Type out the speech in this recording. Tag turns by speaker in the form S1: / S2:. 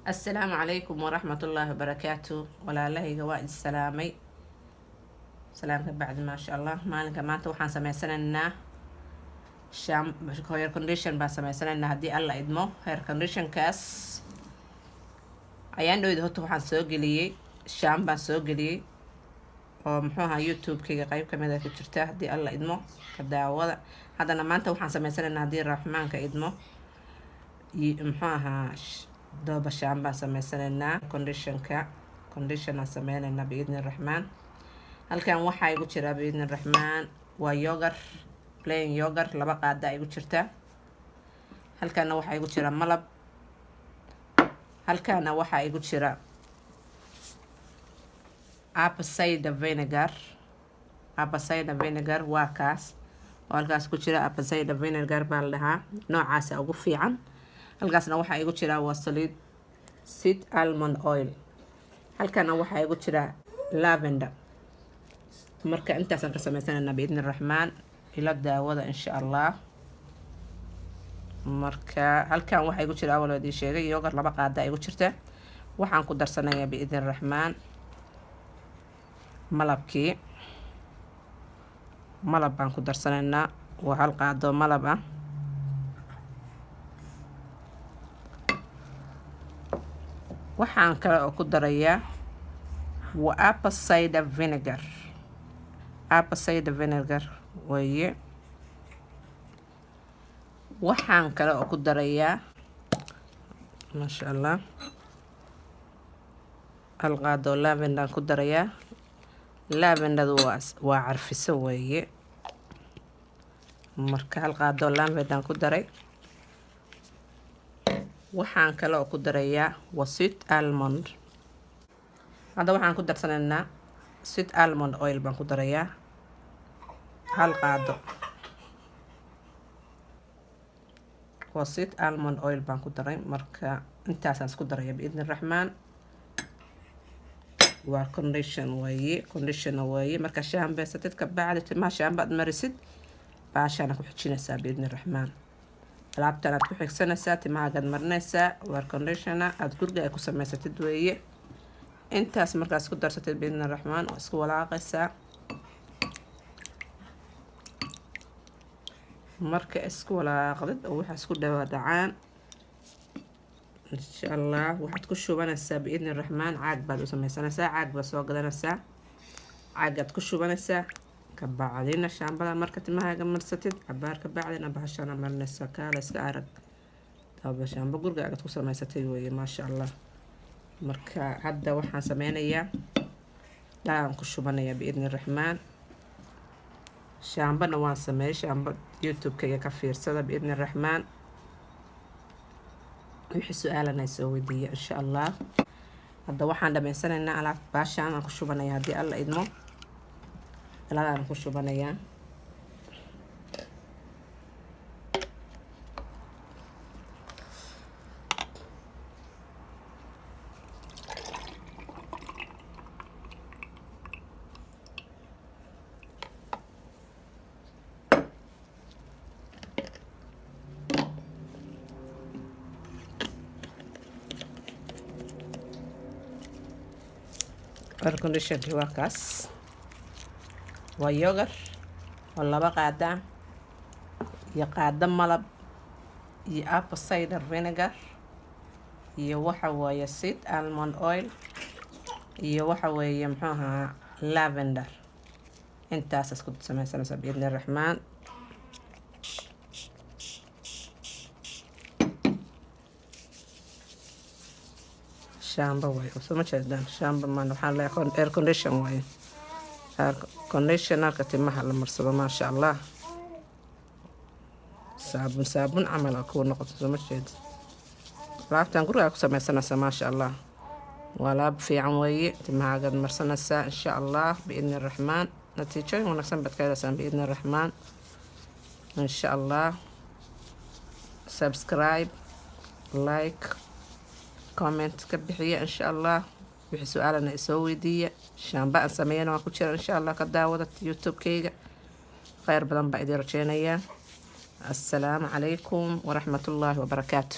S1: السلام عليكم ورحمة الله وبركاته ولا الله جوائد السلامي سلامك بعد ما شاء الله مالك ما أنت وحنا سمعنا شام هير كونديشن بس سمعنا هدي الله إدمه هير كونديشن كاس أيان دو إذا هو سوق لي شام بس سوق لي ومحوها يوتيوب كي قريب كم إذا كترتاه هدي الله إدمه كداوة هذا أنا ما أنت وحنا سمعنا هدي الرحمن كإدمه محوها دوبا شام بaan sameysanaynaa condition aan sameynaynaa biidni raxmaan. halkan waxaa igu jira biidni raxmaan waa yogurt plain yogurt 2 qaada igu jirta. halkana waxaa igu jira malab. halkana waxaa igu jira apple cider vinegar waa kaas oo halkaas ku jira apple cider vinegar baa la dhahaa noocaas ugu fiican. halkaasna waxaa igu jira waa sweet almond oil. halkana waxaa igu jira lavender. marka intaasaan ka sameysanaynaa biidni raxmaan ila daawada insha allah. marka halkan waxaa igu jira awaloodii sheegay yogurt 2 qaada igu jirta. waxaan ku darsanayaa biidni raxmaan malab baan ku darsanaynaa waa 1 qaado malab ah. waxaan kale oo ku darayaa waa apple cider vinegar weeye. waxaan kale oo ku darayaa masha allah 1 qaado lavender ku darayaa. lavender waa carfiso weeye. marka 1 qaado lavender ku daray. waxaan kale oo ku darayaa waa sweet almond. hadda waxaan ku darsanaynaa sweet almond oil baan ku darayaa 1 qaado. waa sweet almond oil baan ku daray. marka intaasaan isku daraya biidni raxmaan. waa condition weeye. marka shaambeysatid ka bacdi timaha shaambaad marisid baashaana ku xijinaysaa biidni raxmaan. alaabtan aad ku xigsanaysaa timahagaad marinaysaa waa conditioner aad guriga ay ku samaysatid weeye. intaas markaad isku darsatid biidni raxmaan oo isku walaaqaysaa. marka isku walaaqdid oo waxa isku dhawaadacaan insha allah waxaad ku shubanaysaa biidni raxmaan caag baad u samaysanaysaa. caag baad soo gadanaysaa caagaad ku shubanaysaa kabacdina shaambada marka timahaaga marsatid cabaar ka bacdina bahashana marinaysaa kaala iska arag taaba shaamba guriga aad ku samaysatay weeye maasha allah. marka hadda waxaan sameynayaa dhaan ku shubanayaa biidni raxmaan. shaambana waan sameeyay shaamba youtube-kayga ka fiirsada biidni raxmaan. wixii su-aalana soo weydiiya insha allah. hadda waxaan dhamaysanaynaa alaab baashaan aan ku shubanayaa haddii alla idmo alaadaan ku shubanayaa. air conditioner waa kaas waa yogurt oo 2 qaada iyo qaada malab iyo apple cider vinegar iyo waxa weeye sweet almond oil iyo waxa weeye muxuu ahaa lavender. intaas isku samaysanaysaa biidni raxmaan. shaamba way soo ma jeedaan shaamba man waxaan leeyahay air condition way air conditionerka timaha la marsado maasha allah. saabun camal ku noqoto soo ma jeed. laabtan guriga ku samaysanaysaa maasha allah. waa laab fiican weeye timahagaad marsanaysaa insha allah biidni raxmaan. natiijooyin wanaagsan baad ka helaysaan biidni raxmaan insha allah. subscribe like comment ka bixiya insha allah. wixii su-aalana isoo weydiiya. shaamba aan sameeyana waan ku jira insha allah ka daawada youtube-kayga. khayr badan baa idin rajeynayaa. السلام عليكم ورحمة الله وبركاته.